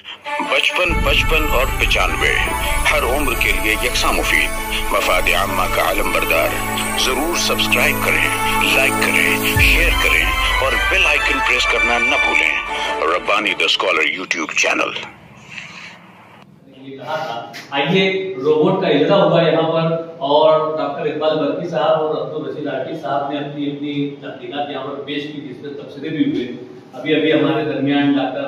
55, 55 और 95 हर उम्र के लिए यकसा मुफीद, मफाद आम्मा का आलम बरदार। जरूर सब्सक्राइब करें, लाइक करें, शेयर करें और बेल आइकन प्रेस करना न भूलें। Rabbani the scholar YouTube channel. आइए, रोबोट का इजरा हुआ यहाँ पर और डॉक्टर इकबाल बर्की साहब और अब्दुल रशीद आर्टी साहब ने अपनी तहकीकात यहाँ पर पेश की, जिसमें तबसरे भी हुए। अभी हमारे दरमियान डॉक्टर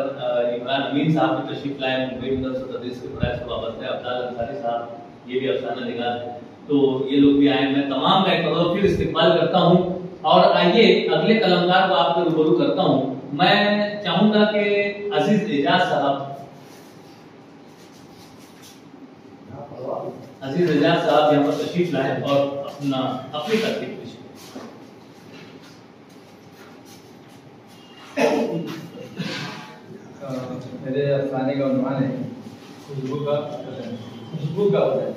इमरान अमीन साहब की तशरीफ लाए, मुंबई मदरसा तदरीस के पढ़ाई से वाबस्ता है। अब्दाल अंसारी साहब, ये भी अफसाना निगार है, तो ये लोग भी आए। मैं तमाम का एक बार फिर इस्तेकबाल करता हूँ और आइए अगले कलमकार को आपको रूबरू करता हूँ। मैं चाहूंगा कि अजीज एजाज साहब यहाँ पर तशरीफ लाए और अपनी तरकीब पेश मेरे अफसाने का उन्वान है खुशबू का वतन।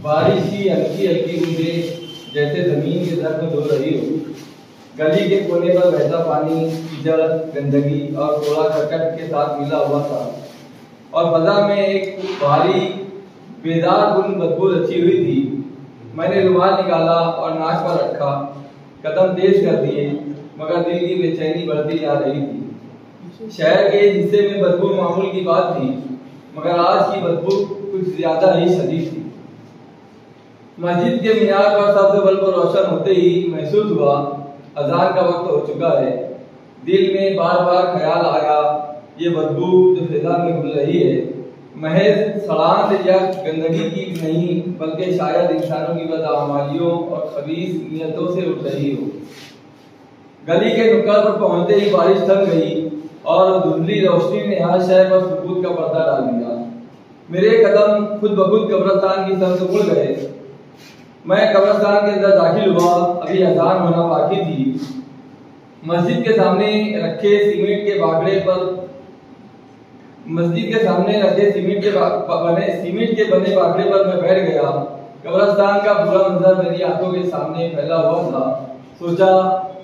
बारिश की हल्की हल्की बूंदें जैसे जमीन के सर को धो रही हो। गली के कोने पर बहता पानी कीचड़, गंदगी और कूड़ा करकट के साथ मिला हुआ था और फजा में एक भारी बेदार गुन बदबू रची हुई थी। मैंने रुमाल निकाला और नाक पर रखा, कदम तेज कर दिए, मगर दिल की बेचैनी बढ़ती जा रही थी। शहर के हिस्से में बदबू मामूल की बात थी, मगर आज की बदबू कुछ ज्यादा ही शदीद थी। मस्जिद के मीनार पर सबसे बल्ब रोशन होते ही महसूस हुआ अजान का वक्त हो चुका है। दिल में बार बार ख्याल आया, ये बदबू जो फिजा में घुल रही है महज सड़ांत या गंदगी की नहीं, बल्कि शायद इंसानों की बदआमालियों और खबीस नियतों से उठ रही हो। गली के नुक्कड़ पर पहुंचते ही बारिश थम गई और धुंधली रोशनी ने हर शहर पर सुकूत का पर्दा डाल दिया। मेरे कदम खुद ब खुद कब्रिस्तान की तरफ मुड़ गए। मैं कब्रिस्तान के अंदर दाखिल हुआ। अभी अजान होना बाकी थी। मस्जिद के सामने रखे सीमेंट के बने बाकड़े पर मैं बैठ गया। कब्रिस्तान का पूरा मंजर मेरी आंखों के सामने फैला हुआ था। सोचा,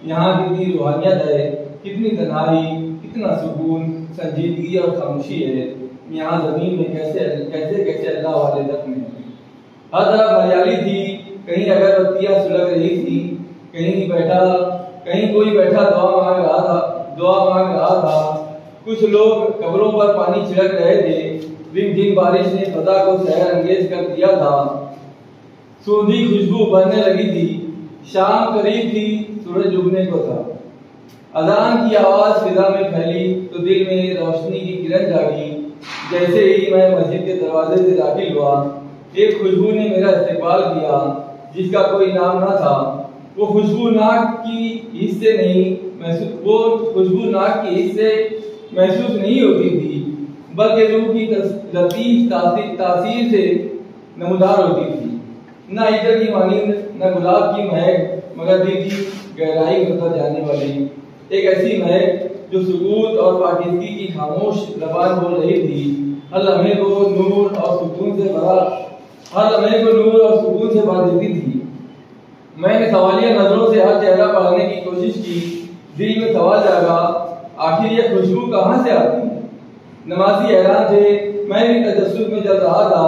यहाँ कितनी रूहानियत है, कितनी तन्हाई, कितना सुकून, संजीदगी और खामोशी है। यहाँ जमीन में कैसे अल्लाह वाले जख्म हैं। हर तरफ हरियाली थी, कहीं अगरबत्तियां सुलग रही थी, कहीं कोई बैठा दुआ मांग रहा था। कुछ लोग कब्रों पर पानी छिड़क रहे थे। रिमझिम बारिश ने फजा को सहर अंगेज कर दिया था। सूंधी खुशबू बढ़ने लगी थी। शाम करीब थी, सूरज उगने को था। अजान की आवाज फिजा में फैली तो दिल में रोशनी की किरण जागी। जैसे ही मैं मस्जिद के दरवाजे से दाखिल हुआ, एक खुशबू ने मेरा इस्तेकबाल किया जिसका कोई नाम न था। वो खुशबू नाक की हिस्से महसूस नहीं होती थी, बल्कि रूह की लतीफ तासीर से नमूदार होती थी। न इत्र की मानिंद, न गुलाब की महक, मगर दिल की गहराई में उतर जाने वाली एक ऐसी महक जो सुकूत और पाकीज़गी की खामोश ज़बान बोल रही थी। हर लम्हे को नूर और सुकून से भर देती थी। मैंने सवालिया नजरों से हर चेहरा पढ़ने की कोशिश की। दिल में सवाल जागा, आखिर ये खुशबू कहाँ से आती है। नमाजी हैरान थे, मैं भी तजस्सुस में चल रहा था।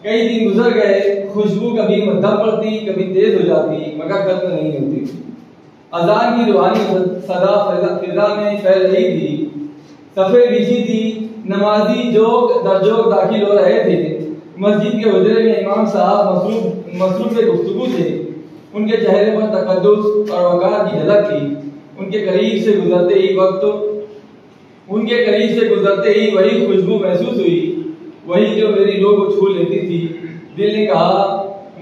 कई दिन गुजर गए। खुशबू कभी मध्यम पड़ती, कभी तेज हो जाती, मगर खत्म नहीं होती। अजान की रूहानी सदा फिजा में फैल रही थी। सफे बिछी थी, नमाजी जोक दाखिल हो रहे थे। मस्जिद के हुजरे में इमाम साहब मसरूफ गुफ्तगू थे। उनके चेहरे पर तकद्दुस और वक़ार की झलक थी। उनके करीब से गुजरते ही वही खुशबू महसूस हुई, वही जो मेरी रूह को छू लेती थी। दिल ने कहा,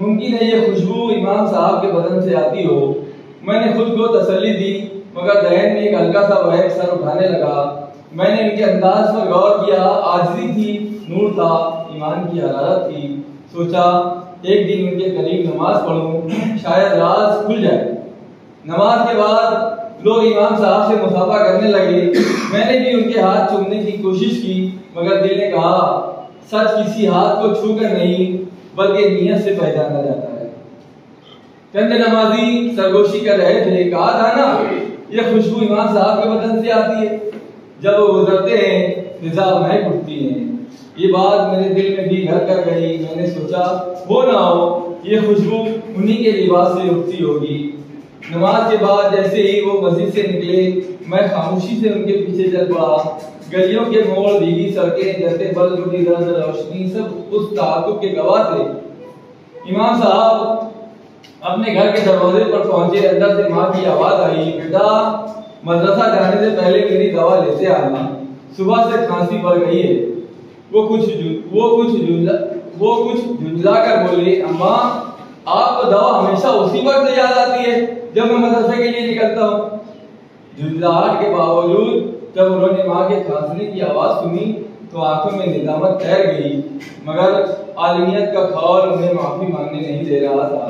मुमकिन है ये खुशबू इमाम साहब के बदन से आती हो। मैंने खुद को तसल्ली दी, मगर जहन में एक हल्का सा वहम सर उठाने लगा। मैंने इनके अंदाज पर गौर किया। आजिज़ी थी, नूर था, ईमान की हरारत थी। सोचा, एक दिन उनके करीब नमाज पढ़ूं, शायद राज खुल जाए। नमाज के बाद लोग इमाम साहब से मुसाफा करने लगे। मैंने भी उनके हाथ चूमने की कोशिश की, मगर दिल ने कहा सच किसी हाथ को छूकर नहीं बल्कि नियत से पहचाना जाता है। चंद नमाजी सरगोशी कर रहे थे, कहा था ना ये खुशबू इमाम साहब के बदन से आती है, जब वो गुजरते हैं फिजा महक उठती है। ये बात मेरे दिल में भी घर कर गई। मैंने सोचा हो ना हो ये खुशबू उन्हीं के लिबास से उठती होगी। नमाज के बाद जैसे ही वो मस्जिद से निकले, मैं खामोशी से उनके पीछे चल पड़ा। गलियों के मोड़, भीगी सड़कें, जलते बल्ब की रोशनी, सब उस ताक़ुब के गवाह थे। इमाम साहब अपने घर के दरवाजे पर पहुंचे। अंदर से माँ की आवाज आई, बेटा मदरसा जाने से पहले मेरी दवा लेते आना, सुबह से खांसी बढ़ गई है। वो कुछ झुंझला कर बोले, अम्मा आपको दवा हमेशा उसी वक्त याद आती है जब मैं मदरसे के लिए निकलता हूँ। झुंझलाहट के बावजूद जब उन्होंने माँ के खांसने की आवाज सुनी तो आंखों में निदामत तैर गई, मगर आलिमियत का ख्याल उन्हें माफी मांगने नहीं दे रहा था।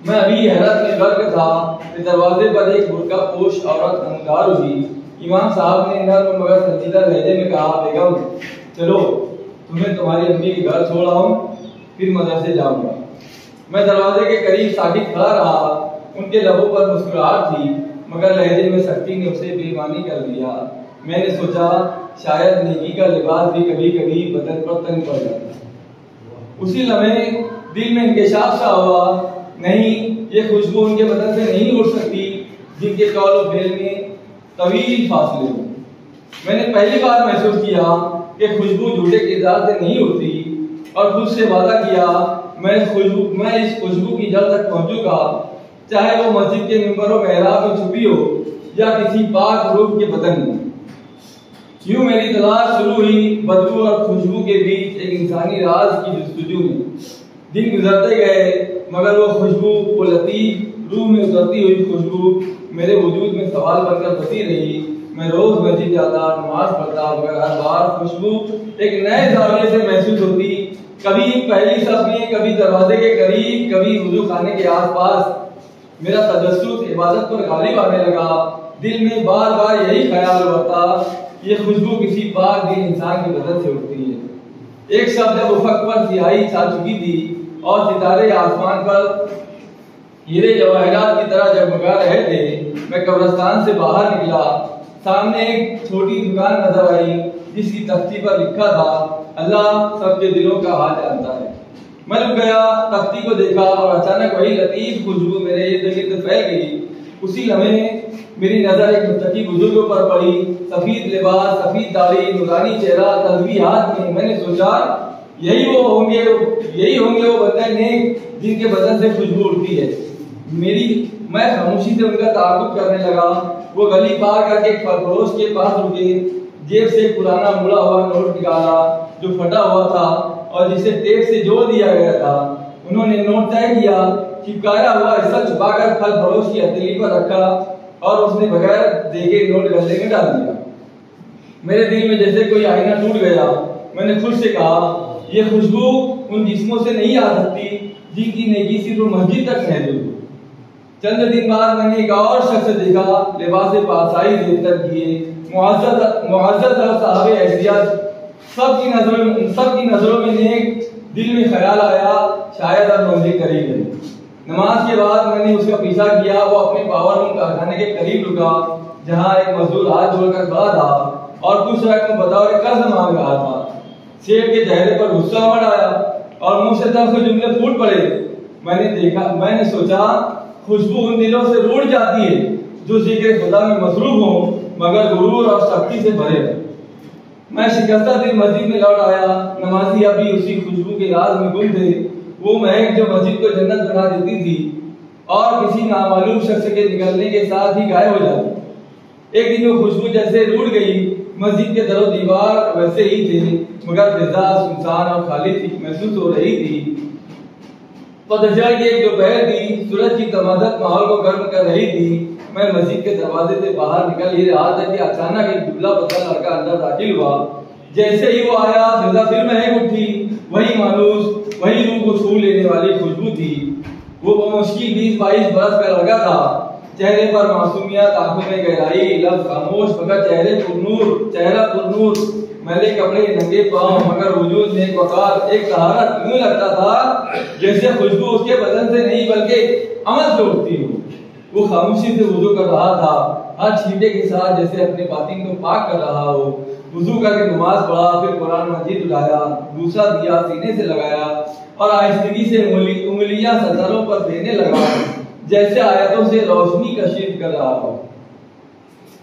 मैं अभी हैरत में गर्क था कि दरवाजे पर एक बुर्का पोश औरत नमदार हुई। इमाम साहब ने नर्म मगर संजीदा लहजे में कहा, बेगम चलो तुम्हें तुम्हारी अम्मी के घर छोड़ आऊं, फिर मदरसे जाऊंगा। मैं दरवाजे के करीब साकित खड़ा रहा। उनके लबों पर मुस्कुराहट थी, मगर लहजे में सख्ती ने उसे बेईमानी कर दिया। मैंने सोचा शायद नेकी का लिबास भी कभी कभी बदन पर तंग पड़ जाता। उसी लम्हे दिल में इंकशाफ सा हुआ, नहीं ये खुशबू उनके बदन से नहीं उड़ सकती जिनके कौल और फेल में तवील फासले हो। मैंने पहली बार महसूस किया कि खुशबू झूठे किरदार से नहीं उड़ती, और खुद से वादा किया मैं इस खुशबू की जड़ तक पहुंचूंगा, चाहे वो मस्जिद के मिंबर और मेहराब में छुपी हो या किसी पाक रूह के बदन में। यूं मेरी तलाश शुरू हुई बदबू और खुशबू के बीच एक इंसानी राज की जस्तजू में। दिन गुजरते गए, मगर वो खुशबू, वो लतीफ रूह में उतरती हुई खुशबू मेरे वजूद में सवाल बनकर बसी रही। मैं रोज मस्जिद जाता, नमाज पढ़ता, मगर हर बार खुशबू एक नए जाविये से महसूस होती। कभी पहली सफ में, कभी दरवाजे के करीब, कभी वुजू खाने के आसपास। मेरा तजस्सुस इबादत पर गालिब आने लगा। दिल में बार बार यही ख्याल उभरता, ये खुशबू किसी पाक दिन इंसान के बदन से उठती है। एक शब्द जब उफक पर सियाही छा चुकी थी और सितारे आसमान पर हीरे जवाहरात की तरह जगमगा रहे थे, मैं कब्रिस्तान से बाहर निकला। सामने एक छोटी दुकान नजर आई जिसकी तख्ती पर लिखा था, अल्लाह सबके दिलों का हाल जानता है। मैं रुक गया, तख्ती को देखा और अचानक वही लतीफ खुशबू मेरे इर्द गिर्द फैल गई। उसी लम्हे मेरी नजर एक मुत्तकी बुजुर्ग पर पड़ी, सफेद लिबास, सफेद दाढ़ी, नूरानी चेहरा, तस्बीह हाथ में। मैंने सोचा यही होंगे वो बंदे नेक जिनके बदन से खुशबू उड़ती है। मैं खामोशी से उनका ताक़ुब करने लगा। वो गली पार करके एक फरोश के पास रुके, जेब से पुराना मुड़ा हुआ नोट निकाला जो फटा हुआ था और जिसे टेप से जोड़ दिया गया था। उन्होंने नोट तय किया, चिपकाया हुआ हिस्सा छुपाकर फल फरोश की हथेली पर रखा और उसने बगैर देखे नोट गले में डाल दिया। मेरे दिल में जैसे कोई आईना टूट गया। मैंने खुद से कहा, ये खुशबू उन जिस्मों से नहीं आ सकती जिनकी नेकी सिर्फ मस्जिद तक महदूद हो। चंद दिन बाद मैंने एक और शख्स देखा, लिबास पासाई जेब किए, मुअज़्ज़ज़ और साहब हैसियत। सबकी नजरों में नेक। दिल में ख्याल आया शायद अब मंजिल करीब है। नमाज के बाद मैंने उसका पीछा किया। वो अपने पावर रूम कारखाने के करीब रुका, जहाँ एक मजदूर हाथ जोड़कर खड़ा था और कुछ रकम बतौर कर्ज मांग रहा था। सेठ के चेहरे पर गुस्सा उमड़ आया और मुंह से तब से जुमले फूट पड़े। मैंने सोचा खुशबू उन दिलों से रूठ जाती है जो जिक्र खुदा में मसरूफ हो मगर गुरूर और सख्ती से भरे। मैं शिकस्ता दिल मस्जिद में लौट आया। नमाजी अभी उसी खुशबू के राज में गुम थे, वो महक जो मस्जिद को जन्नत बना देती थी और किसी नामालूम शख्स के निकलने के साथ ही गायब हो जाती। एक दिन वो खुशबू जैसे रूठ गई। मस्जिद के दरो दीवार वैसे ही थे, मगर फिजा सुनसान और खाली महसूस हो रही थी। पतझड़ की एक दोपहर थी, सूरज की तमाज़त माहौल को गर्म कर रही थी। मैं मस्जिद के दरवाजे से बाहर निकल ही रहा था कि अचानक एक दुबला पतला लड़का अंदर दाखिल हुआ। जैसे ही वो आया, फिजा फिर महक उठी। वही मानूस, वही रूह को छू लेने वाली खुशबू थी। वो मुश्किल 20-22 बरस का लड़का था, चेहरे पर मासूमियत, आंखों में गहराई, लब खामोश मगर चेहरा पुरनूर, मैले कपड़े, नंगे पांव मगर वजूद में एक वकार, एक तहारत। यूं लगता था जैसे खुशबू उसके बदन से नहीं बल्कि अमल से उठती हो। वो खामोशी से वुजू कर रहा था, हर छींटे के साथ जैसे अपने बातिन को पाक कर रहा हो। वुजू करके नमाज पढ़ा, फिर कुरान मजीद उठाया, दूसरा दिया सीने से लगाया और आहिस्तगी से उंगलियां सतरों पर फेरने लगा, जैसे आयतों से रोशनी कशीफ कर रहा हो।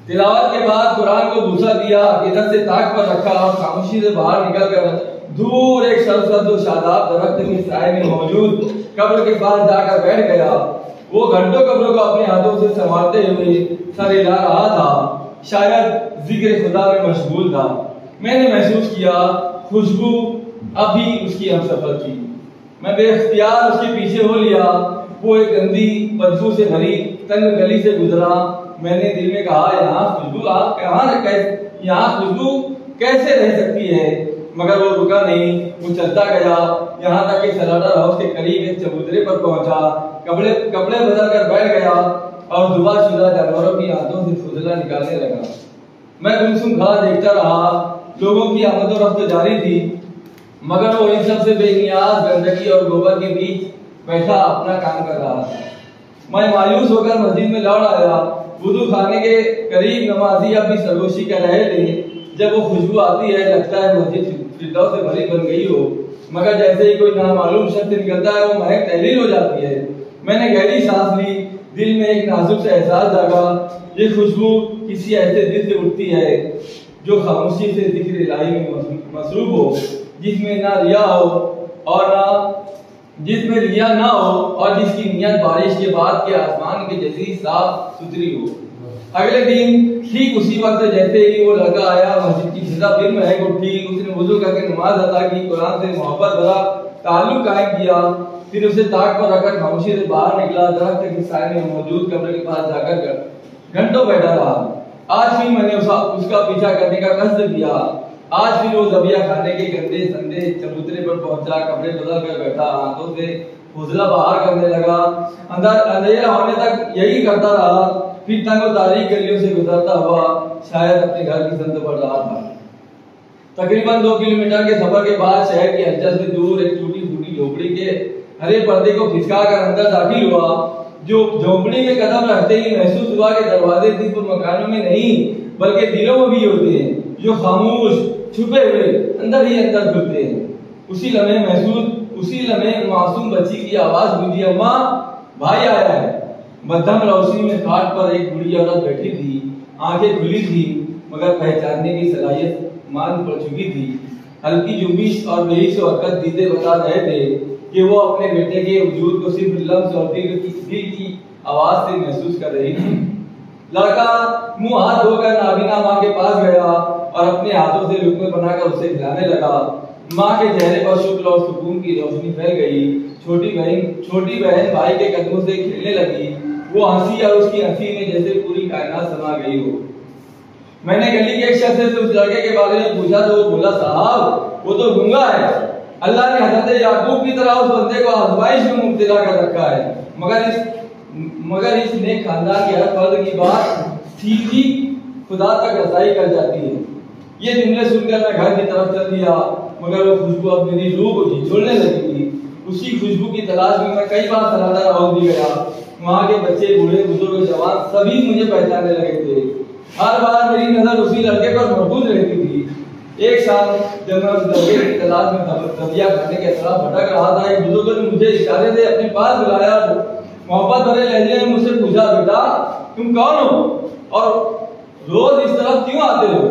तिलावत के बाद कुरान को दूसरा दिया इधर से ताक पर रखा और खामोशी से बाहर निकलकर दूर एक सरसब्ज और शादाब दरख्त के साए में मौजूद कब्र के पास जाकर बैठ गया। वो घंटों कब्र को अपने हाथों से संभालते हुए सर हिला रहा था, शायद जिक्र खुदा में मशगूल था। मैंने महसूस किया खुशबू अभी उसकी हमसफर थी। मैं बेख्तियार उसके पीछे हो लिया। वो एक गंदी बदबू से भरी तंग गली से गुजरा। मैंने दिल में कहा, यहाँ खुशबू आप यहाँ खुशबू कैसे रह सकती है? मगर वो रुका नहीं, वो चलता गया, यहाँ तक कि सलाटर हाउस के करीब एक चबूतरे पर पहुंचा, कपड़े बदल कर बैठ गया और दुबाशुदा जानवरों की आंतों से फुजला निकालने लगा। मैं गुमसुम खड़ा देखता रहा। लोगों की आमद और रफ्त जारी थी, मगर वो इन सब से बेनियाज गंदगी और गोबर के बीच बैठा अपना काम कर रहा था। मैं मायूस होकर मस्जिद में लौट आया। वुदू खाने के करीब नमाजी अब भी सरगोशी कर रहे थे। जब वो खुशबू आती है लगता है मस्जिद फिरदौस से भरी बन गई हो, मगर जैसे ही कोई नामालूम शब्द निकलता है वो महक तहलील हो जाती है। मैंने गहरी सांस ली, दिल में एक नाजुक सा एहसास जागा। ये खुशबू किसी ऐसे दिल से उठती है जो खामोशी से जिक्र इलाही में मसरूफ हो, जिसमें ना रिया हो और जिसकी नियत बारिश के बाद के आसमान के जैसी साफ सुथरी हो। अगले दिन ठीक उसी वक्त जैसे ही वो लड़का आया, मस्जिद की फिजा फिर महक उठी। उसने वुजू करके नमाज अदा की, कुरान से मोहब्बत भरा ताल्लुक कायम किया, फिर उसे ताक पर रखकर खामोशी से बाहर निकला। दरख्त के साए में मौजूद कब्र के पास जाकर घंटों बैठा रहा। आज भी मैंने उसका पीछा करने का कसद किया। आज फिर वो ज़बिया खाने के गंदे संदे चबूतरे पर पहुंचा, कपड़े बदल कर बैठा, हाथों से फुजला बाहर करने लगा। अंधेरा होने तक यही करता रहा, फिर तंग और तारीख गलियों से गुजरता हुआ शायद अपने घर की संत पर रहा था। तकरीबन 2 किलोमीटर के सफर के बाद शहर की हलचल से दूर एक टूटी फूटी झोपड़ी के हरे पर्दे को खिसकाकर अंदर दाखिल हुआ। जो झोपड़ी में कदम रखते ही महसूस हुआ कि दरवाजे सिर्फ मकानों में नहीं बल्कि दिलों में भी होते हैं, जो खामोश छुपे हुए अंदर ही अंदर खुलते हैं। उसी लम्हे मासूम बच्ची की आवाज गूंजी, अम्मा भाई आया है। मध्यम रोशनी में खाट पर एक बूढ़ी औरत बैठी थी। आंखें खुली थी मगर पहचानने की सलाहियत मान पड़ चुकी थी। हल्की जुबिश और बेहिस हरकत दीदे बता रहे थे कि वो अपने बेटे के वजूद को सिर्फ लफ्ज और दिल की आवाज से महसूस कर रही थी। लड़का मुंह हाथ धोकर नाबीना माँ के पास गया और अपने हाथों से लुकमे बनाकर उसे खिलाने लगा। माँ के चेहरे पर शुक्र और सुकून की रोशनी फैल गई। छोटी बहन भाई के कदमों से खेलने लगी। वो हंसी और उसकी हंसी में जैसे पूरी कायनात समा गई हो। मैंने गली के एक शख्स से उस लड़के के बारे में पूछा तो वो बोला, साहब वो तो गूंगा है। अल्लाह ने हज़रत याकूब की तरह उस बंदे को आज़माइश में मुब्तला कर रखा है, मगर इस नेक खानदान के हर फर्द की बात सीधी खुदा तक रसाई कर जाती है। ये जुमले सुनकर मैं घर की तरफ चल दिया, मगर वो खुशबू अब मेरी रूह को झिझोड़ने लगी थी। उसी खुशबू की तलाश में मैं कई बार सलाटर हाउस भी गया। वहाँ के बच्चे, बूढ़े, बुजुर्ग, जवान सभी मुझे पहचानने लगे थे। हर बार मेरी नजर उसी लड़के पर मरकूज रहती थी। एक साल जब मैं उस लड़के की तलाश में दबिया खाने के तरफ भटक रहा था, एक बुजुर्ग ने मुझे इशारे से अपने पास बुलाया। मोहब्बत भरे लहजे में मुझसे पूछा, बेटा तुम कौन हो और रोज इस तरफ क्यों आते हो?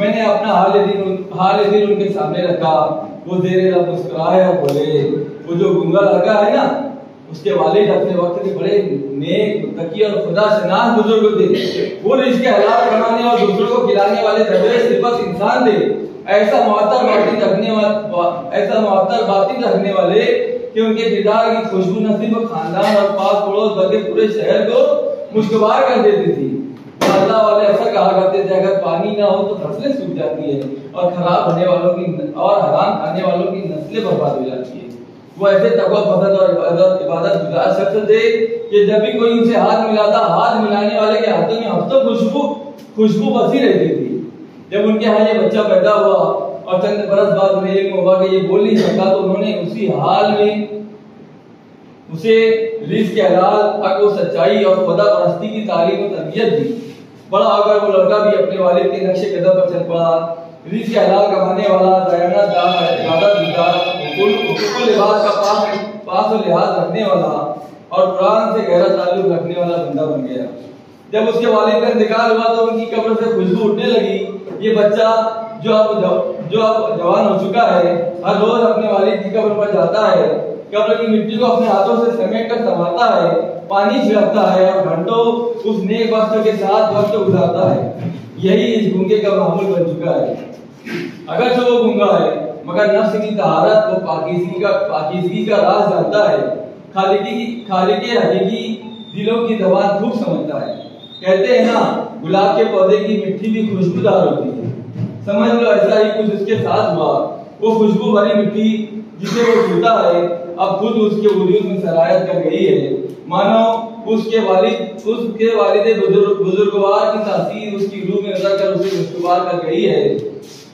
मैंने अपना हाल दिल उनके सामने रखा। वो देर लब मुस्कुराए और बोले, वो जो गूंगा लड़का है ना, उसके वालिद अपने वक्त के बड़े नेक, मुत्तकी और खुदा शनास बुजुर्ग थे। वो रिज़्क़ हलाल कमाने और दूसरों को खिलाने वाले दर्जे सिफत इंसान थे। ऐसा मुअत्तर बातिन रखने वाले कि उनके किरदार की खुशबू न सिर्फ खानदान और पास पड़ोस बल्कि पूरे शहर को मुश्किबार कर देती थी। अल्लाह वाले अक्सर कहा करते थे, अगर पानी ना हो तो फसलें सूख जाती है और खराब होने वालों की और हराम खाने वालों की नस्लें बर्बाद हो जाती है। वो ऐसे तकवा पसंद और इबादत गुजार शख्स थे कि जब भी कोई उनसे हाथ मिलाता, हाथ मिलाने वाले के हाथों में हफ्तों खुशबू बसी रहती थी। जब उनके यहाँ ये बच्चा पैदा हुआ और चंद बरस बाद उन्हें इल्म हुआ कि ये बोल नहीं सकता, तो उन्होंने उसी हाल में उसे रिज़्क़ के हलाल, हक व सच्चाई और खुदा परस्ती की तालीम और तरबियत दी। बड़ा होकर वो लड़का भी अपने वालिद के नक्शे कदम पर चल पड़ा। रिज़्क़ के हलाल कमाने वाला, दयानतदार, इबादतगुज़ार, हुकूक लिबास का पास और लिहाज रखने वाला और कुरान से गहरा ताल्लुक रखने वाला बंदा बन गया। जब उसके वालिद का इंतकाल हुआ तो उनकी कब्र से खुशबू उठने लगी। ये बच्चा जो अब जवान हो चुका है, हर रोज अपने वालिद की कब्र पर जाता है, कब्र की मिट्टी को अपने हाथों से समेट कर संभालता है, पानी छिड़कता है और घंटों उस नेक वक्त के साथ वक्त गुजारता है। यही इस गूंगे का मामूल बन चुका है। अगर जो वो गूंगा है, मगर नफ्स की तहारत व पाकीज़गी का राज जानता है। खालिकी हकीकी दिलों की ज़बान खूब समझता है। कहते हैं ना, गुलाब के पौधे की मिट्टी भी खुशबूदार होती है। समझ लो ऐसा ही कुछ उसके साथ हुआ। वो खुशबू भरी मिट्टी जिसे वो छूता है, अब खुद उसके वजूद में सरायत कर गई है। मानो उसके वालिद बुजुर्गवार की तासीर उसकी रूह में नजर कर उसे खुशबूदार कर गई है।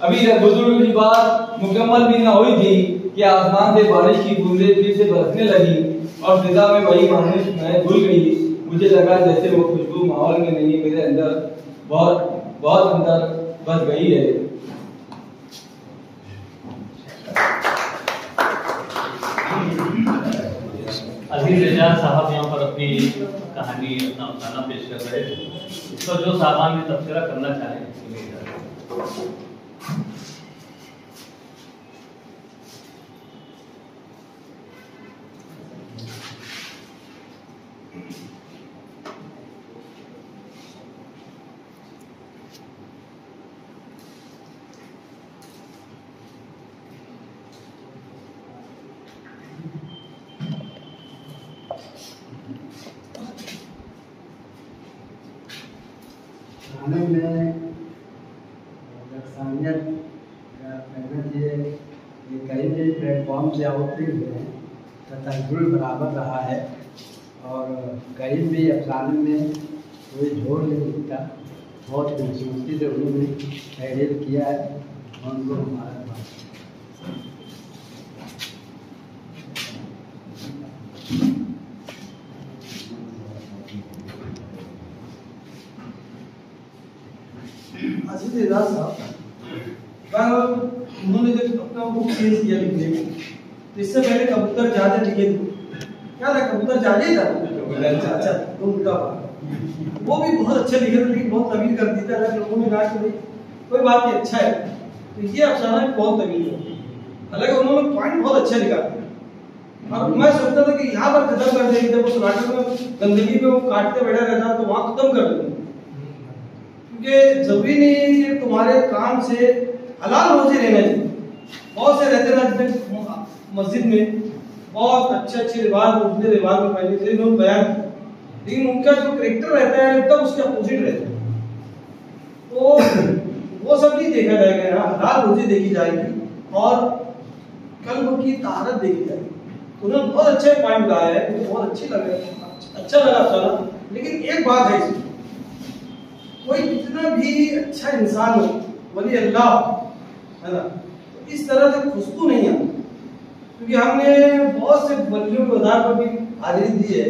अभी बुजुर्ग की बात मुकम्मल भी ना हुई थी कि आसमान से बारिश की बूंदें फिर से बरसने लगी और फिजा में वही मानूस महक घुल गई। मुझे लगा जैसे वो खुशबू माहौल में नहीं, मेरे अंदर बहुत अंदर बस गई है। अजीज एजाज साहब यहाँ पर अपनी कहानी, अपना अफसाना पेश कर रहे थे। इस पर जो साहबान ने तबसरा करना चाहे। खाने में यकसानियत कहना चाहिए कि कहीं भी प्लेटफॉर्म से आउटफिट में तसलजुल बराबर रहा है और कहीं भी अफसाने में कोई झोल नहीं दिखता। बहुत खूबसूरती से उन्होंने तहरीर किया है और उनको हमारा एजाज साहब उन्होंने जब अपना बुक चेंज किया लिखने को, तो इससे पहले कबूतर जाजे लिखे थे। क्या था, कबूतर जाजे था। अच्छा, तो उनका वो भी बहुत अच्छे लिखे थे, लेकिन बहुत तवील कर दिया था। लोगों ने कहा कि भाई कोई बात नहीं, अच्छा है। तो ये अफसाना भी बहुत तवील है, हालांकि उन्होंने पॉइंट बहुत अच्छा लिखा था। और मैं सोचता था कि यहाँ पर खत्म कर देंगे, जब वो नाटक में गंदगी पे वो काटते बैठा रहता तो वहां खत्म कर दूंगा, क्योंकि जरूरी नहीं है कि तुम्हारे काम से हलाल रोजे लेना चाहिए। बहुत से रहते ना मस्जिद में बहुत अच्छे रिवाज उठने रिवाज में पहले से लोग बयान किए, लेकिन उनका जो करेक्टर रहता है एकदम उसके अपोजिट रहता है। तो वो सब नहीं देखा जाएगा, यहाँ हलाल रोजे देखी जाएगी और कल्ब की तारत देखी जाएगी। तो उन्होंने बहुत अच्छे पॉइंट लाया है, मुझे बहुत अच्छी लगा, अच्छा लगा अफसाना। लेकिन एक बात है इसमें, कोई कितना भी अच्छा इंसान हो, वली अल्लाह है ना, तो इस तरह से खुशबू नहीं आती। क्योंकि हमने बहुत से वलियों के मज़ार पर भी हाजिरी दी है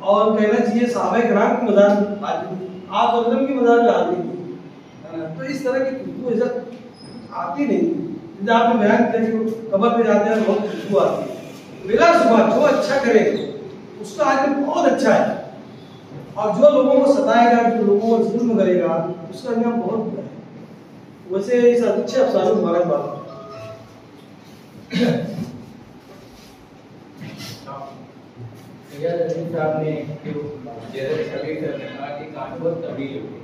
और कहना चाहिए सहाबा किराम के मज़ार पर हाजिरी दी, आप वसल्लम की मज़ार पर हाजिरी दी है ना। तो इस तरह की खुशबू इज्जत आती नहीं। जैसे आपने बयान किया कि कब्र पे जाते हैं बहुत खुशबू आती है। बिला सुबह जो अच्छा करेगा उसका आदमी बहुत अच्छा है, और जो लोगों को सताएगा, जो लोगों को जुल्म करेगा, उसका अंजाम बहुत बुरा है। वैसे इस अच्छे अफसाने मुबारकबाद। साहब ने जैसे सभी कहा कि कानून तब्दील हो गई,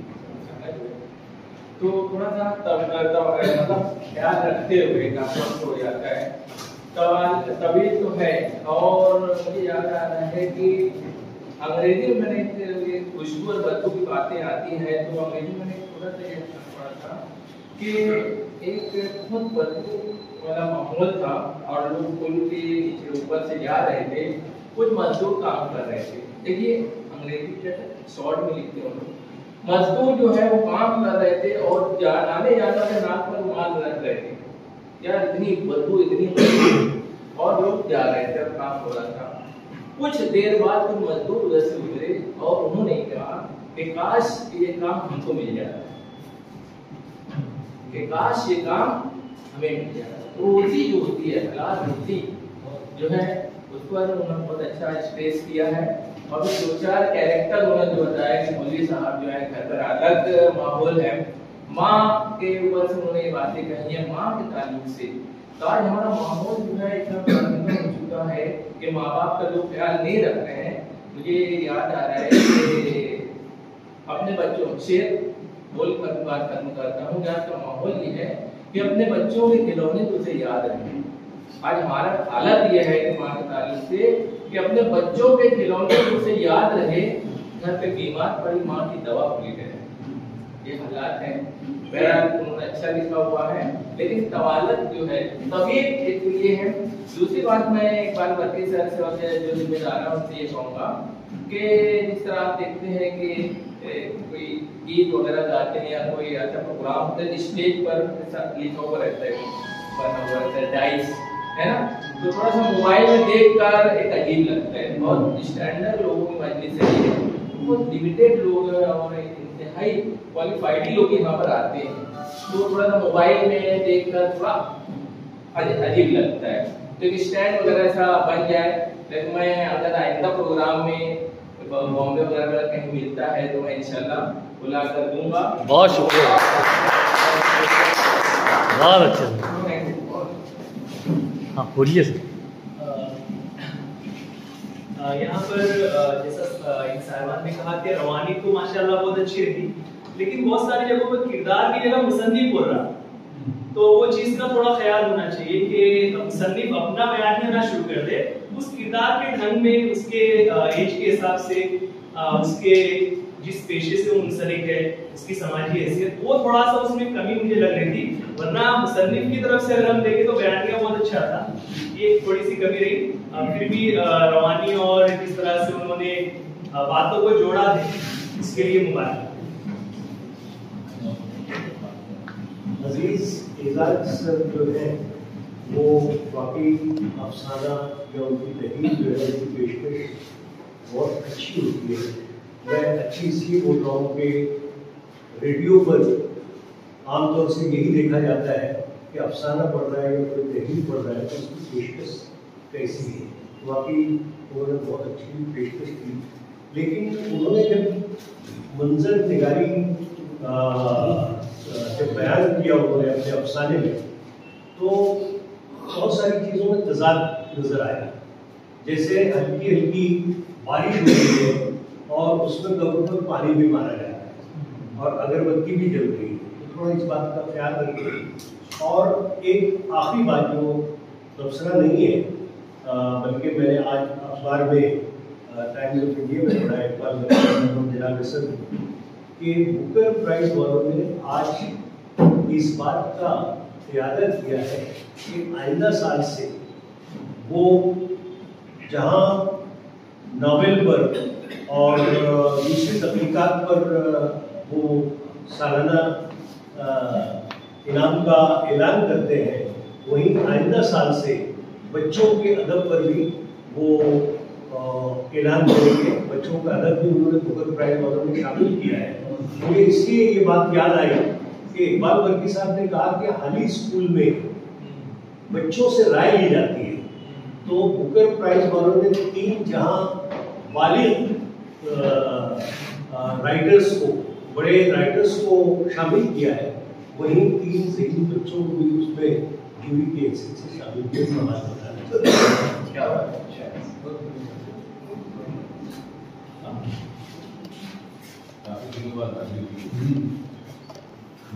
तो थोड़ा सा मतलब ख्याल रखते हुए कानून हो जाता है। तभी तो है। और मुझे याद आ रहा है कि अंग्रेजी में मैंने खुशबू और बदबू की बातें आती है, तो अंग्रेजी में मैंने थोड़ा सा ये पढ़ा था कि एक बहुत बदबू वाला माहौल था और लोग पुल के नीचे ऊपर से जा रहे थे, कुछ मजदूर काम कर रहे थे। देखिए अंग्रेजी शॉर्ट में लिखते हैं लोग, मजदूर जो है वो काम कर रहे थे और आने जाता था नाक पर रुमाल रख रहे थे। यार इतनी बदबू और लोग जा रहे थे और काम हो रहा था। कुछ देर बाद कुछ मजदूर उधर से गुजरे और उन्होंने कहा कि काश ये काम हमको मिल जाता, कि काश ये काम हमें मिल जाता। रोजी जो होती है, हलाल रोटी जो है उस पर उन्होंने बहुत अच्छा स्पेस किया है। और दो चार कैरेक्टर उन्होंने जो बताया कि मौलवी साहब जो है घर पर अलग माहौल है, माँ के ऊपर से उन्होंने ये बातें कही है, माँ के ताल्लुक से। तो आज हमारा माहौल जो है इतना हो चुका है कि माँ बाप का जो ख्याल नहीं रख रहे हैं। मुझे याद आ रहा है कि अपने बच्चों से बोल कर बात करता हूँ, आज का माहौल ये है कि अपने बच्चों के खिलौने तो उसे याद रखें। आज हमारा हालत यह है कि माँ के ताल्लुक से कि अपने बच्चों के खिलौने तो उसे याद रहे, घर पे बीमार पड़ी माँ की दवा भूल गए, ये हालात है। बहरहाल उन्होंने अच्छा लिखा हुआ है, लेकिन तवालत जो है तबीयत एक ये है। दूसरी बात मैं इकबाल बर्की सर से और जो जिम्मेदार है उनसे ये कहूँगा कि जिस तरह आप देखते हैं कि कोई गीत वगैरह गाते हैं या कोई ऐसा प्रोग्राम होता है स्टेज पर लिखा हुआ रहता है, बना हुआ रहता है डाइस, है ना, तो थोड़ा सा मोबाइल में देखकर एक अजीब लगता है। बहुत स्टैंडर्ड लोगों की मजलिस है, बहुत लिमिटेड लोग और इंतहाई क्वालिफाइड लोग यहाँ पर आते हैं, तो थोड़ा सा मोबाइल में देखकर थोड़ा अजीब लगता है। तो एक स्टैंड वगैरह ऐसा बन जाए, लेकिन मैं अगर आइंदा प्रोग्राम में बॉम्बे वगैरह कहीं मिलता है तो मैं इंशाल्लाह बुला कर दूंगा। बहुत शुक्रिया, बहुत अच्छा। हाँ बोलिए सर। यहाँ पर जैसा इन साहिबान ने कहा कि रवानी तो माशाल्लाह बहुत अच्छी रही, लेकिन बहुत सारी जगहों पर किरदार की जगह मुसन्निफ बोल रहा, तो वो चीज का थोड़ा ख्याल होना चाहिए कि मुसन्निफ अपना बयान करना शुरू कर दे उस किरदार के ढंग में, उसके एज के हिसाब से, उसके जिस पेशे से वो मुंसलिक है, उसकी समाजी हैसियत, वो थोड़ा सा उसमें कमी मुझे लग रही थी। वरना मुसन्निफ की तरफ से अगर हम देखें तो बयानिया बहुत अच्छा था, ये थोड़ी सी कमी रही। फिर भी रवानी और जिस तरह से उन्होंने बातों को जोड़ा है, इसके लिए मुबारक। अजीज एजाज सर जो है वो वाकई अफसाना या उनकी तहरीर जो है उनकी पेशकश बहुत अच्छी होती है। मैं अच्छी इसलिए बोल रहा हूँ कि रेडियो पर आमतौर से यही देखा जाता है कि अफसाना पढ़ रहा है या कोई तहरीर पढ़ रहा है तो उसकी पेशकश कैसी है। वाकई उन्होंने बहुत अच्छी पेशकश की, लेकिन उन्होंने जब मंजर निगारी जब बयान किया उन्होंने अपने अफसाने में, तो बहुत सारी चीज़ों में तजाद नजर आया। जैसे हल्की हल्की बारिश हो रही है और उसमें कभी पर पानी भी मारा जा रहा है और अगरबत्ती भी जल रही है, तो थोड़ा इस बात का ख्याल रखें। और एक आखिरी बात जो तबसरा नहीं है, बल्कि मैंने आज अखबार में टाइम्स ऑफ इंडिया में पढ़ा है जनाब सर कि बुकर प्राइज वालों ने आज इस बात का इरादा किया है कि आइंदा साल से वो जहां नोबेल पर और दूसरी तकनीकात पर वो सालाना इनाम का ऐलान करते हैं, वहीं आइंदा साल से बच्चों के अदब पर भी वो ऐलान करेंगे। बच्चों का अदब भी उन्होंने बुकर प्राइज वालों ने शामिल किया है। मुझे इसलिए ये बात याद आई कि इकबाल बर्की साहब ने कहा कि हाली स्कूल में बच्चों से राय ली जाती है, तो बुकर प्राइज वालों ने 3 जहां बालिग राइटर्स को, बड़े राइटर्स को शामिल किया है, वहीं 3 ज़हीन बच्चों को भी उसमें जूरी के हैसियत से शामिल किया। समाज बताना क्या बात है।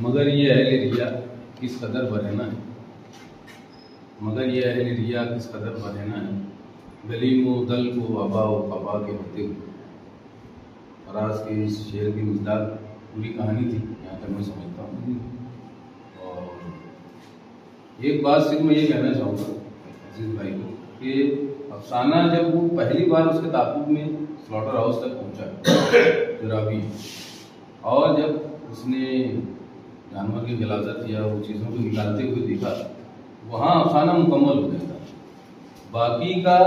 मगर ये अहले रिया किस कदर बरहना है, मगर ये अहले रिया किस कदर बरहना है, गली दल को वबा व कबा के होते हुए। फराज के इस शेर की मिसाल पूरी कहानी थी, यहाँ तक मैं समझता हूँ। और एक बात सिर्फ मैं ये कहना चाहूँगा अजीज भाई को कि अफसाना जब वो पहली बार उसके ताबूत में स्लॉटर हाउस तक पहुँचा रावी, और जब उसने जानवर की गिलाजत या वो चीज़ों को निकालते हुए देखा, वहाँ अफसाना मुकम्मल हो गया था। बाकी का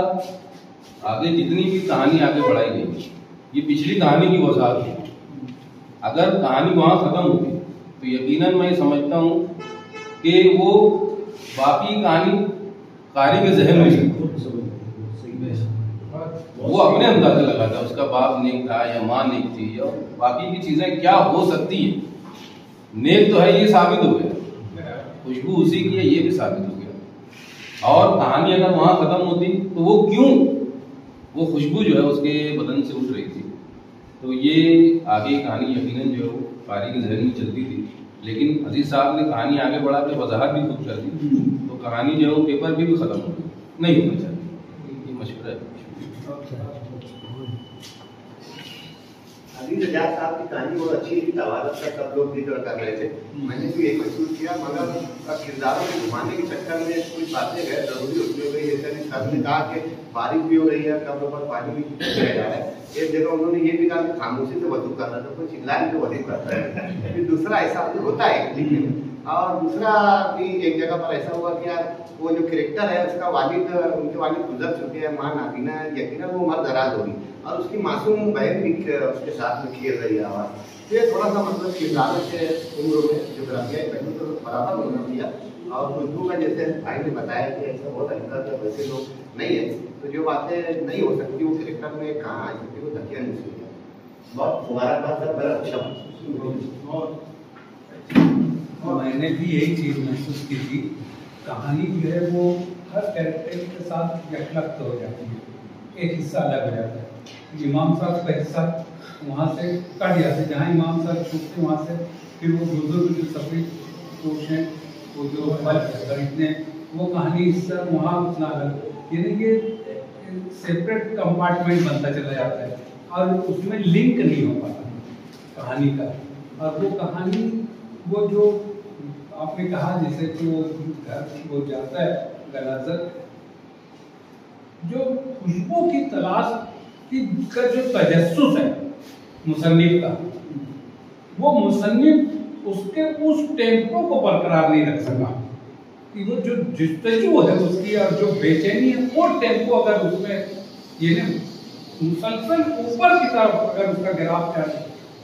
आगे जितनी भी कहानी आगे बढ़ाई गई, ये पिछली कहानी की वजाहत है। अगर कहानी वहाँ ख़त्म होती तो यकीनन मैं समझता हूँ कि वो बाकी कहानी कारी के जहन में थी, वो अपने अंदाजे लगाता, उसका बाप नेक था या माँ नेक थी या बाकी की चीज़ें क्या हो सकती हैं। नेक तो है ये साबित हो गया, खुशबू उसी की है ये भी साबित हो गया। और कहानी अगर वहाँ ख़त्म होती तो वो क्यों वो खुशबू जो है उसके बदन से उठ रही थी, तो ये आगे कहानी यकीनन जो है वो कारी के जहन में चलती थी। लेकिन अजीज साहब ने कहानी आगे बढ़ा के वजाहत भी खुद कर दी, तो कहानी जो है वो पेपर भी ख़त्म हो गई, नहीं होना चाहिए। ये मशवरा है। अजीज एजाज साहब की कहानी बहुत अच्छी थी, तवारत का सब लोग जिक्र कर रहे थे, मैंने भी एक महसूस किया, मगर किरदारों को घुमाने के चक्कर में कुछ बातें गैर जरूरी होती हो गई। जैसे सर ने कहा कि बारिश भी हो रही है, कब्र पर पानी भी बह रहा है। एक जगह उन्होंने ये भी कहा कि खामोशी से वजू कर रहा था, कोई चिल्लाने से वजू कर रहा है। फिर दूसरा ऐसा होता है लिखने में। और दूसरा भी एक जगह पर ऐसा हुआ कि यार वो जो कैरेक्टर है उसका वालिद, उनके वालिद गुजर चुके हैं, माँ नाबीना है, यकीनन वो मर दराज होगी और उसकी मासूम बहन भी उसके साथ में खेल रही है आवाज़। तो ये थोड़ा सा मतलब किरदारों के उम्र में जो ग्राफिया पहले तो बराबर होना दिया। और खुशबू का जैसे भाई ने बताया कि ऐसा बहुत हल्का था, वैसे लोग नहीं है, तो जो बातें नहीं हो सकती वो कैरेक्टर में कहाँ आ सकती, वो धकिया नहीं सकती। बहुत मुबारकबाद सर, बड़ा अच्छा। मैंने भी यही चीज़ महसूस की थी, कहानी जो है वो हर कैरेक्टर के साथ व्यक्लप्त हो जाती है, एक हिस्सा अलग हो जाता है। इमाम साहब का हिस्सा वहाँ से कट जाते हैं, जहाँ इमाम साहब छूटते वहाँ से फिर वो बुजुर्ग जो सफ़ेद कोच हैं वो जो फल खरीदने, वो कहानी हिस्सा वहाँ उतना अलग, यानी कि सेपरेट कंपार्टमेंट बनता चला जाता है और उसमें लिंक नहीं हो पाता कहानी का। और वो कहानी वो जो आपने कहा जैसे कि वो घर वो जाता है गलाजत, जो खुशबू की तलाश की का जो तजस्सुस है मुसन्निफ का, वो मुसन्निफ उसके उस टेम्पो को बरकरार नहीं रख सका कि वो जो जिस्तजू है उसकी और जो बेचैनी है वो टेम्पो अगर उसमें ये मुसलसल ऊपर की तरफ अगर उसका गिराव जाए,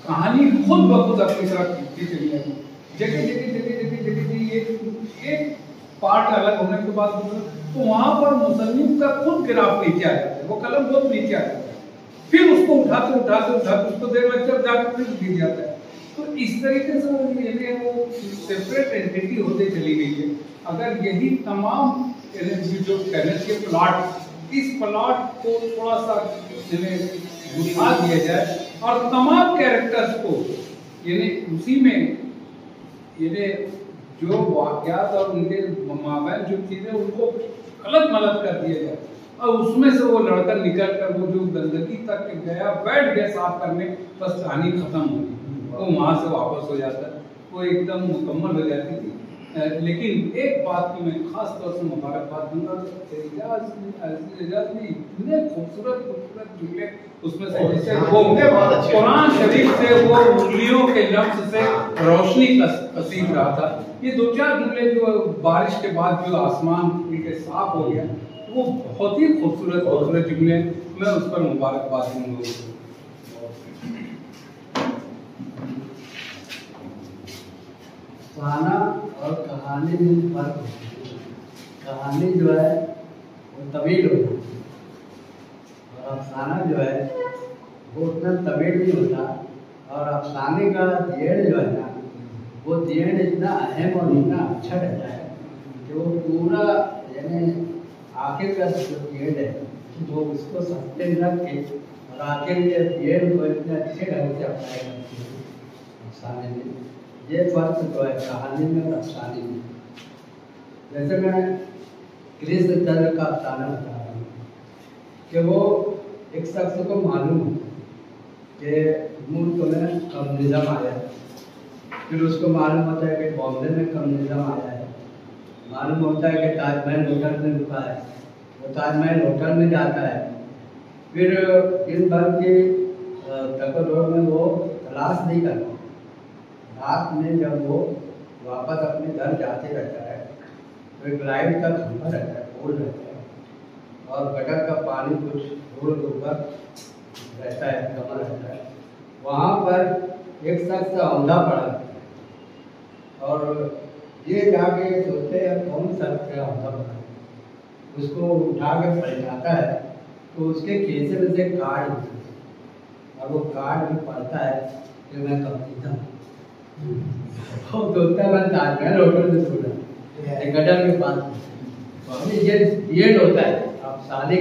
कहानी खुद ब खुद अपनी तरफ खींचती चली जाएगी। जगह एक पार्ट अलग होने के बाद तो वहां पर मुसन्निफ का खुद गिराफ नीचे आ जाता है, वो कलम बहुत नीचे आ जाता है, फिर उसको उठाते उसको देर में जब जाकर फिर गिर जाता है। तो इस तरीके से वो सेपरेट एंटिटी होते चली गई है। अगर यही तमाम जो कहने के प्लॉट, इस प्लॉट को थोड़ा सा बुझा दिया जाए और तमाम कैरेक्टर्स को उसी में जो वाक़यात और उनके माबैन जो चीज़ें उनको गलत मलत कर दिया जाए और उसमें से वो लड़का निकल कर वो जो गंदगी तक गया बैठ गया साफ करने, बस कहानी खत्म हो गई, वो वहाँ से वापस हो जाता है, वो एकदम मुकम्मल हो जाती थी। लेकिन एक बात की मैं खास तौर से मुबारकबाद दूंगा, एजाज ने इतने खूबसूरत जुमले उसमें से जैसे वो कुरान शरीफ से वो उंगलियों के लफ्ज से रोशनी कसीद रहा था। ये दो चार जुमले जो बारिश के बाद जो आसमान के साफ हो गया, वो बहुत ही खूबसूरत जुमले, मैं उस पर मुबारकबाद दूंगा। कहाना और कहानी में फर्क होता है। कहानी जो है वो तवील होती है और अफसाना जो है वो उतना तवील नहीं होता। और अफसाने का देड़ जो है ना, वो देड़ इतना अहम और इतना अच्छा रहता है कि वो पूरा यानी आखिर का जो देड़ है वो उसको सस्ते रख के और आखिर के देड़ को इतने अच्छे ढंग से अप्लाई करती है अफसाने में। ये फर्क जो है कहानी में और अफसाने में। जैसे मैं कृष्णचंद्र का अफसाना बता रहा हूँ कि वो एक शख्स को मालूम कि मुल्क में कम्युनिज्म आया, फिर उसको मालूम होता है कि बॉम्बे में कम्युनिज्म आया है, मालूम होता है कि ताजमहल होटल में रुका है, वो ताजमहल होटल में जाता है। फिर दिन भर के तकदोर में वो तलाश नहीं करता। रात में जब वो वापस अपने घर जाते रहता है तो एक लाइट का खंभा रहता है, पोल रहता है, और गटर का पानी कुछ रोड के ऊपर रहता है, जमा रहता है। वहाँ पर एक शख्स औंधा पड़ा रहता है और ये जाके सोचते हैं कौन शख्स है औंधा पड़ा है। उसको उठा के पलटाता है तो उसके खीसे में से कार्ड निकलता है और वो कार्ड में पढ़ता है कि मैं कब जीता हूँ। सोचता है मैं ताजमहल होटल में सोना गटर के पास। तो हमें ये डेट होता है अब साले,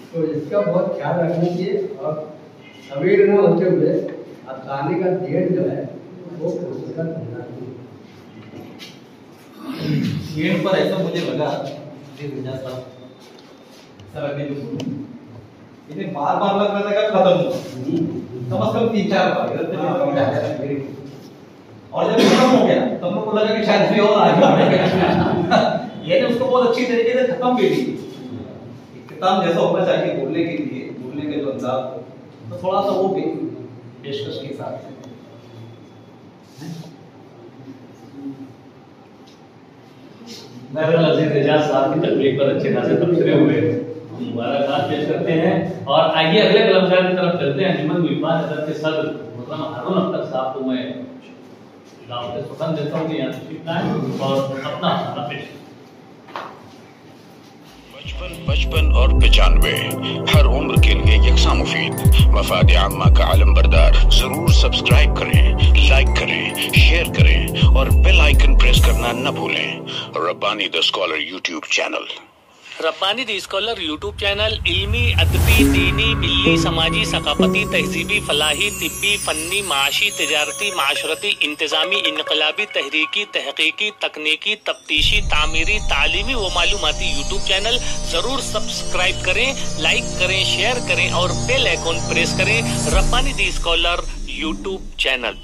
तो इसका बहुत ख्याल रखना चाहिए और सवेर न होते हुए अफसाने का डेट जो है वो कोशिश करना चाहिए। डेट पर ऐसा मुझे लगा जी रिजा साहब सर अभी जो बोले इन्हें बार बार लग रहा था कि खत्म हुआ, कम से कम 3-4 बार। और जब खत्म हो गया तो हम लोग को लगा कि शायद भी और आगे बढ़ेगा। ये ने उसको बहुत अच्छी तरीके से खत्म भी की। किताब जैसा होना चाहिए बोलने के लिए, बोलने के जो अंदाज तो थोड़ा सा वो भी पेशकश के साथ। बहरहाल अजीज एजाज साहब की तकलीफ पर अच्छे खासे तबसरे हुए, मुबारकबाद पेश करते हैं। और आइए अगले कलमकार की तरफ चलते हैं। अंजुमन विद्वान हज़रत के सदर मोहतरम हारून अख्तर साहब को मैं दावत सुखन देता हूँ कि यहाँ तशरीफ लाएं और अपना खाना पेश करें। 55 और 95 हर उम्र के लिए यकसा मुफीद। मफाद आम्मा का आलम बरदार। जरूर सब्सक्राइब करें, लाइक करें, शेयर करें और बेल आइकन प्रेस करना न भूलें। Rabbani the scholar YouTube channel. Rabbani the scholar YouTube channel इल्मी, अदबी, दीनी, मिल्ली, समाजी, सकाफती, तहजीबी, फलाही, तिब्बी, फन्नी, माशी, तिजारती, माशरती, इंतजामी, इनकलाबी, तहरीकी, तहकीकी, तकनीकी, तफ्तीशी, तामीरी, तालीमी व मालूमाती यूट्यूब चैनल जरूर सब्सक्राइब करें, लाइक करें, शेयर करें और बेल आइकन प्रेस करें। Rabbani the scholar YouTube channel.